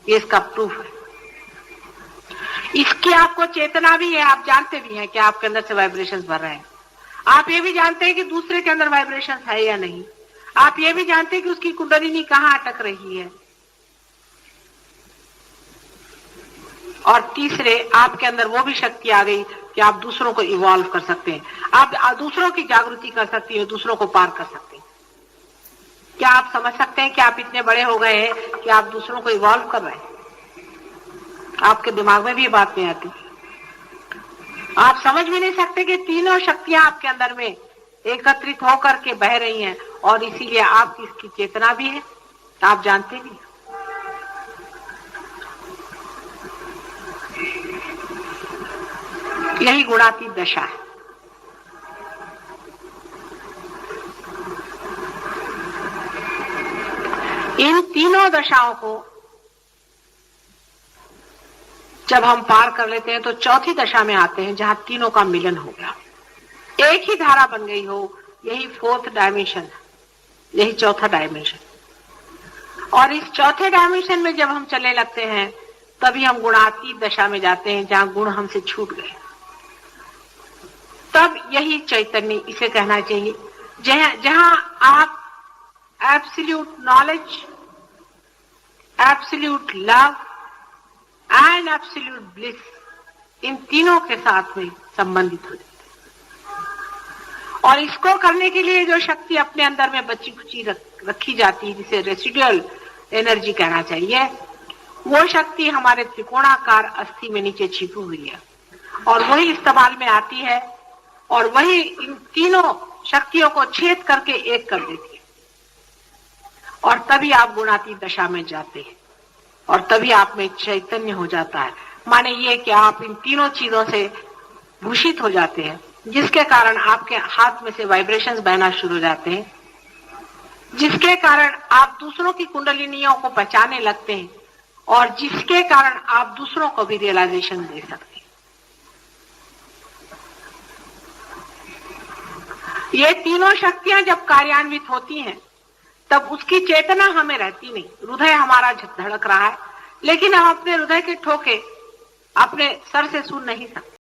ये इसका प्रूफ है। इसकी आपको चेतना भी है, आप जानते भी हैं कि आपके अंदर से वाइब्रेशंस भर रहे हैं। आप ये भी जानते हैं कि दूसरे के अंदर वाइब्रेशंस है या नहीं। आप ये भी जानते हैं कि उसकी कुंडलिनी कहां अटक रही है। और तीसरे, आपके अंदर वो भी शक्ति आ गई कि आप दूसरों को इवॉल्व कर सकते हैं, आप दूसरों की जागृति कर सकती हैं, दूसरों को पार कर सकते हैं। क्या आप समझ सकते हैं कि आप इतने बड़े हो गए हैं कि आप दूसरों को इवॉल्व कर रहे हैं? आपके दिमाग में भी ये बात नहीं आती। आप समझ भी नहीं सकते कि तीनों शक्तियां आपके अंदर में एकत्रित होकर के बह रही हैं, और इसीलिए आपकी इसकी चेतना भी है, आप जानते भी हैं। यही गुणातीत दशा है। इन तीनों दशाओं को जब हम पार कर लेते हैं तो चौथी दशा में आते हैं, जहां तीनों का मिलन हो गया, एक ही धारा बन गई हो। यही फोर्थ डायमेंशन, यही चौथा डायमेंशन। और इस चौथे डायमेंशन में जब हम चलने लगते हैं, तभी हम गुणातीत दशा में जाते हैं, जहां गुण हमसे छूट गए। तब यही चैतन्य, इसे कहना चाहिए, जहां आप absolute knowledge, absolute love and absolute bliss, इन तीनों के साथ में संबंधित हो जाते हैं। और इसको करने के लिए जो शक्ति अपने अंदर में बची खुची रखी जाती है, जिसे रेसिडुअल एनर्जी कहना चाहिए, वो शक्ति हमारे त्रिकोणाकार अस्थि में नीचे छिपी हुई है, और वही इस्तेमाल में आती है, और वही इन तीनों शक्तियों को छेद करके एक कर देती है। और तभी आप गुणातीत दशा में जाते हैं, और तभी आप में चैतन्य हो जाता है। माने ये कि आप इन तीनों चीजों से भूषित हो जाते हैं, जिसके कारण आपके हाथ में से वाइब्रेशंस बहना शुरू हो जाते हैं, जिसके कारण आप दूसरों की कुंडलिनियों को पहचानने लगते हैं, और जिसके कारण आप दूसरों को भी रियलाइजेशन दे सकते हैं। ये तीनों शक्तियां जब कार्यान्वित होती हैं, तब उसकी चेतना हमें रहती नहीं। हृदय हमारा धड़क रहा है, लेकिन हम अपने हृदय के ठोके अपने सर से सुन नहीं सकते।